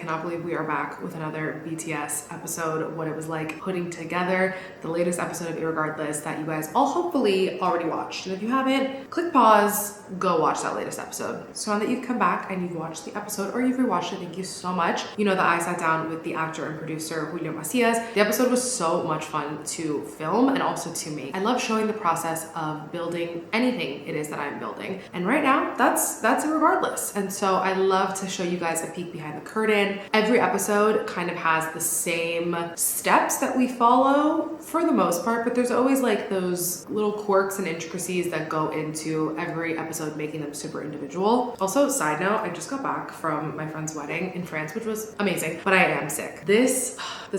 cannot believe we are back with another BTS episode. What it was like putting together the latest episode of Irregardless that you guys all hopefully already watched. And if you haven't, click pause, go watch that latest episode. So now that you've come back and you've watched the episode or you've rewatched it, thank you so much. You know that I sat down with the actor and producer Julio Macias. The episode was so much fun to film and also to make. I love showing the process of building anything it is that I'm building. And right now, that's Irregardless. And so I love to show you guys a peek behind the curtain. Every episode kind of has the same steps that we follow for the most part, but there's always like those little quirks and intricacies that go into every episode, making them super individual. Also, side note, I just got back from my friend's wedding in France, which was amazing, but I am sick. This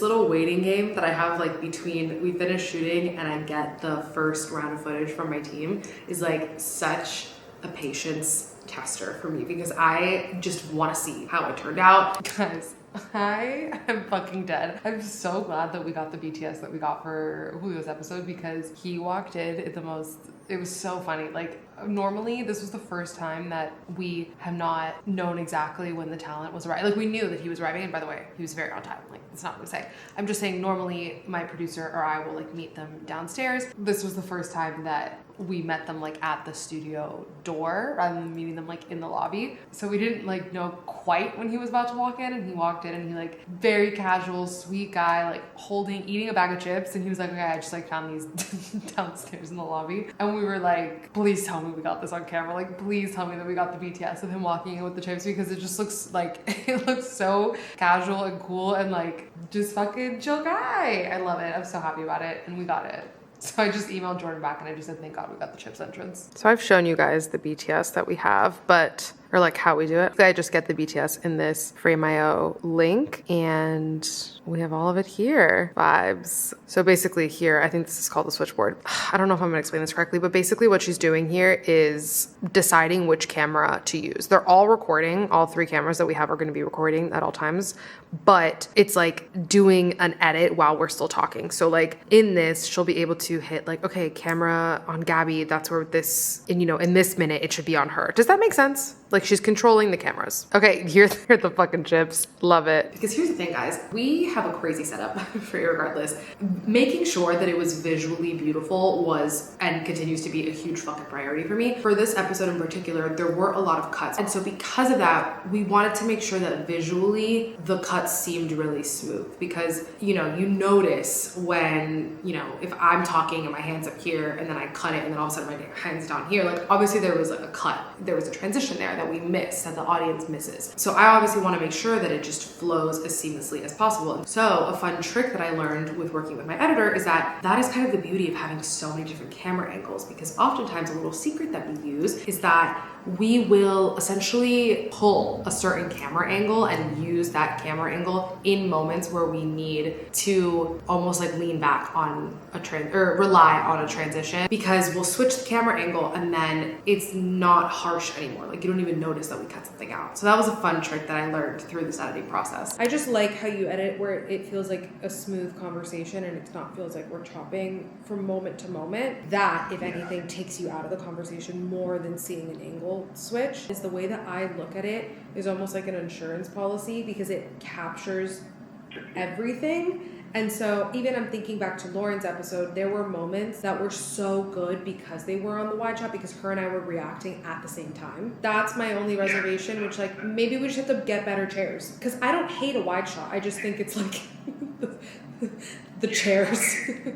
little waiting game that I have like between we finish shooting and I get the first round of footage from my team is like such a patience tester for me because I just want to see how it turned out. Guys, I am fucking dead. I'm so glad that we got the BTS that we got for Julio's episode because he walked in at the most, it was so funny. Like normally this was the first time that we have not known exactly when the talent was arriving. Like we knew that he was arriving, and by the way, he was very on time. Like it's not what I say. I'm just saying normally my producer or I will like meet them downstairs. This was the first time that we met them like at the studio door rather than meeting them like in the lobby. So we didn't like know quite when he was about to walk in, and he walked in and he like very casual, sweet guy, like eating a bag of chips, and he was like, okay, I just like found these downstairs in the lobby. And we were like, please tell me we got this on camera. Like please tell me that we got the BTS of him walking in with the chips because it just looks like it looks so casual and cool and like just fucking chill guy. I love it. I'm so happy about it, and we got it. So I just emailed Jordan back and I just said, thank God we got the chips entrance. So I've shown you guys the BTS that we have, or like how we do it. I just get the BTS in this Frame.io link and we have all of it here. Vibes. So basically here, I think this is called the switchboard. I don't know if I'm gonna explain this correctly, but basically what she's doing here is deciding which camera to use. They're all recording. All three cameras that we have are gonna be recording at all times, but it's like doing an edit while we're still talking. So like in this, she'll be able to hit like, okay, camera on Gabby, that's where this, and in this minute, it should be on her. Does that make sense? Like she's controlling the cameras. Okay, here are the fucking chips. Love it. Because here's the thing, guys. We have a crazy setup for Irregardless. Making sure that it was visually beautiful was and continues to be a huge fucking priority for me. For this episode in particular, there were a lot of cuts. And so because of that, we wanted to make sure that visually the cuts seemed really smooth. Because, you notice when, if I'm talking and my hand's up here and then I cut it and then all of a sudden my hand's down here, like obviously there was like a cut. There was a transition there that we miss, that the audience misses. So I obviously want to make sure that it just flows as seamlessly as possible. So a fun trick that I learned with working with my editor is that is kind of the beauty of having so many different camera angles, because oftentimes a little secret that we use is that we will essentially pull a certain camera angle and use that camera angle in moments where we need to almost like lean back on rely on a transition, because we'll switch the camera angle and then it's not harsh anymore. Like you don't even notice that we cut something out. So that was a fun trick that I learned through this editing process. I just like how you edit where it feels like a smooth conversation and it not feels like we're chopping from moment to moment. That, if anything, takes you out of the conversation more than seeing an angle switch. Is the way that I look at it is almost like an insurance policy, because it captures everything. And so even I'm thinking back to Lauren's episode, there were moments that were so good because they were on the wide shot, because her and I were reacting at the same time. That's my only reservation, which like maybe we just have to get better chairs, because I don't hate a wide shot. I just think it's like the chairs.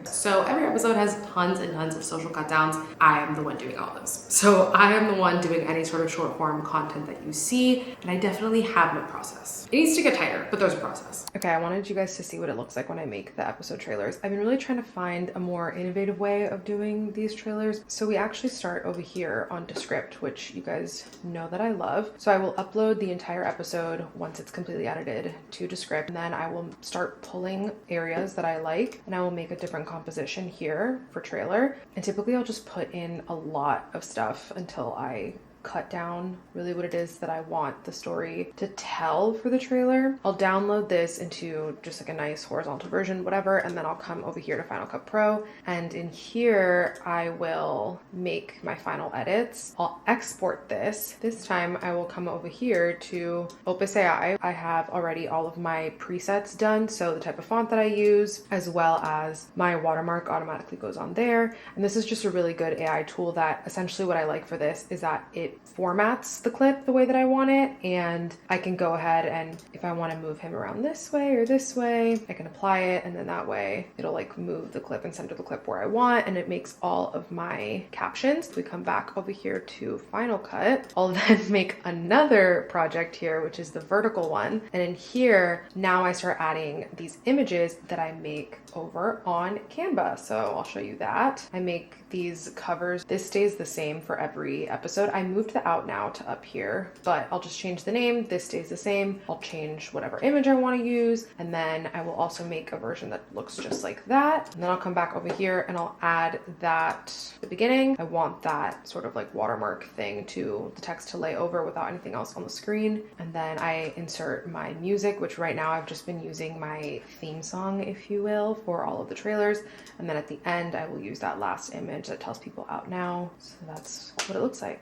So every episode has tons and tons of social cutdowns. I am the one doing all those. So I am the one doing any sort of short form content that you see, and I definitely have no process. It needs to get tighter, but there's a process. Okay, I wanted you guys to see what it looks like when I make the episode trailers. I've been really trying to find a more innovative way of doing these trailers. So we actually start over here on Descript, which you guys know that I love. So I will upload the entire episode once it's completely edited to Descript, and then I will start pulling areas that I like, and I will make a different composition here for trailer. And typically I'll just put in a lot of stuff until I cut down really what it is that I want the story to tell for the trailer. I'll download this into just like a nice horizontal version, whatever, and then I'll come over here to Final Cut Pro, and in here I will make my final edits. I'll export this. This time I will come over here to Opus AI. I have already all of my presets done, so the type of font that I use, as well as my watermark automatically goes on there. And this is just a really good AI tool that essentially what I like for this is that it formats the clip the way that I want it, and I can go ahead and if I want to move him around this way or this way, I can apply it, and then that way it'll like move the clip and center the clip where I want, and it makes all of my captions. If we come back over here to Final Cut, I'll then make another project here, which is the vertical one, and in here now I start adding these images that I make over on Canva. So I'll show you that. I make these covers. This stays the same for every episode. I moved the out now to up here, but I'll just change the name. This stays the same. I'll change whatever image I want to use, and then I will also make a version that looks just like that. And then I'll come back over here and I'll add that at the beginning. I want that sort of like watermark thing to the text to lay over without anything else on the screen. And then I insert my music, which right now I've just been using my theme song, if you will, for all of the trailers. And then at the end, I will use that last image that tells people out now. So that's what it looks like.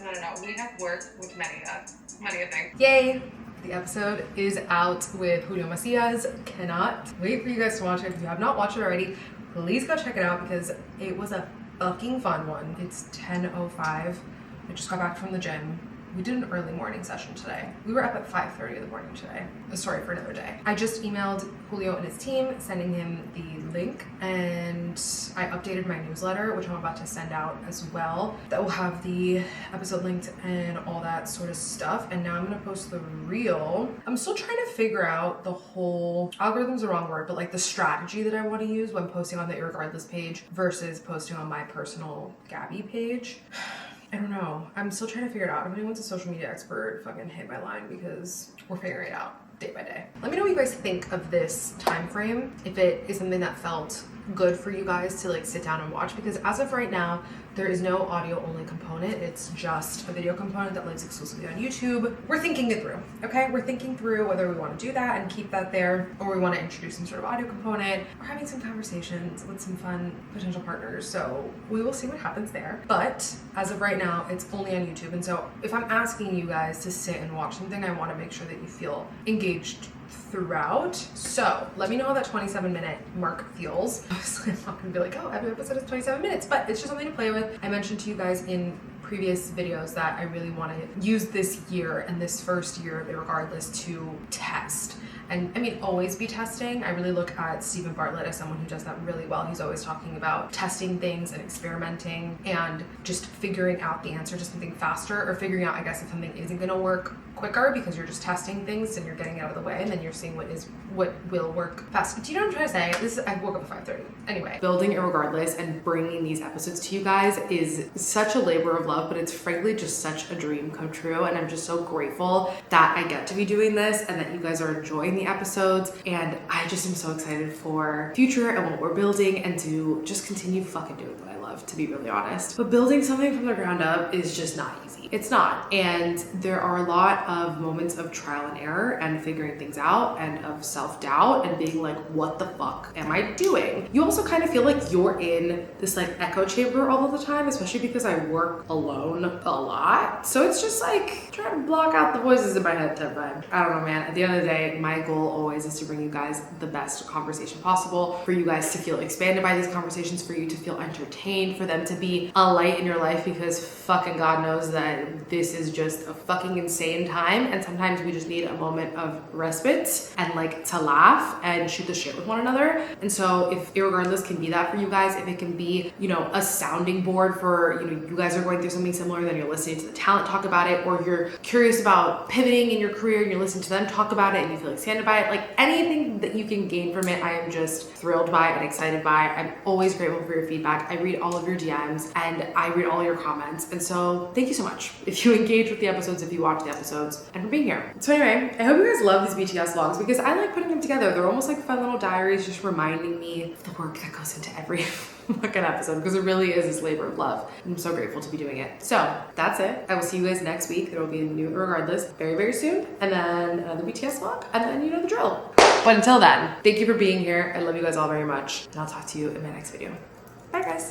No, we have work with many a thing. Yay! The episode is out with Julio Macias. Cannot wait for you guys to watch it. If you have not watched it already, please go check it out because it was a fucking fun one. It's 10:05. I just got back from the gym. We did an early morning session today. We were up at 5:30 in the morning today. A story for another day. I just emailed Julio and his team, sending him the link, and I updated my newsletter, which I'm about to send out as well. That will have the episode linked and all that sort of stuff. And now I'm gonna post the reel. I'm still trying to figure out the whole, algorithm's the wrong word, but like the strategy that I want to use when posting on the Irregardless page versus posting on my personal Gabby page. I don't know. I'm still trying to figure it out. If anyone's a social media expert, fucking hit my line because we're figuring it out day by day. Let me know what you guys think of this time frame. If it is something that felt good for you guys to like sit down and watch, because as of right now, there is no audio only component. It's just a video component that lives exclusively on YouTube. We're thinking it through, okay? We're thinking through whether we want to do that and keep that there, or we want to introduce some sort of audio component. We're having some conversations with some fun potential partners, so we will see what happens there. But as of right now, it's only on YouTube. And so if I'm asking you guys to sit and watch something, I want to make sure that you feel engaged throughout. So let me know how that 27-minute mark feels. Obviously, I'm not gonna be like, oh, every episode is 27 minutes, but it's just something to play with. I mentioned to you guys in previous videos that I really want to use this year and this first year of Irregardless to test. And I mean, always be testing. I really look at Stephen Bartlett as someone who does that really well. He's always talking about testing things and experimenting and just figuring out the answer to something faster, or figuring out, I guess, if something isn't going to work quicker because you're just testing things and you're getting out of the way, and then you're seeing what will work fast. Do you know what I'm trying to say? I woke up at 5:30. Anyway, building Irregardless and bringing these episodes to you guys is such a labor of love, but it's frankly just such a dream come true. And I'm just so grateful that I get to be doing this and that you guys are enjoying the episodes. And I just am so excited for future and what we're building, and to just continue fucking doing what I love, to be really honest. But building something from the ground up is just not easy. It's not. And there are a lot of moments of trial and error and figuring things out, and of self-doubt and being like, what the fuck am I doing? You also kind of feel like you're in this like echo chamber all of the time, especially because I work alone a lot. So it's just like trying to block out the voices in my head type vibe. I don't know, man. At the end of the day, my goal always is to bring you guys the best conversation possible, for you guys to feel expanded by these conversations, for you to feel entertained, for them to be a light in your life, because fucking God knows that this is just a fucking insane time, and sometimes we just need a moment of respite and like to laugh and shoot the shit with one another. And so if Irregardless can be that for you guys, if it can be, you know, a sounding board for, you know, you guys are going through something similar, then you're listening to the talent talk about it, or you're curious about pivoting in your career and you're listening to them talk about it and you feel expanded by it, like anything that you can gain from it, I am just thrilled by and excited by. I'm always grateful for your feedback. I read all of your DMs and I read all your comments. And so thank you so much. much if you engage with the episodes, if you watch the episodes, and for being here. So anyway, I hope you guys love these BTS vlogs because I like putting them together. They're almost like fun little diaries, just reminding me of the work that goes into every fucking episode because it really is this labor of love. I'm so grateful to be doing it. So that's it. I will see you guys next week. There will be a new Irregardless very, very soon. And then another BTS vlog. And then you know the drill. But until then, thank you for being here. I love you guys all very much. And I'll talk to you in my next video. Bye guys.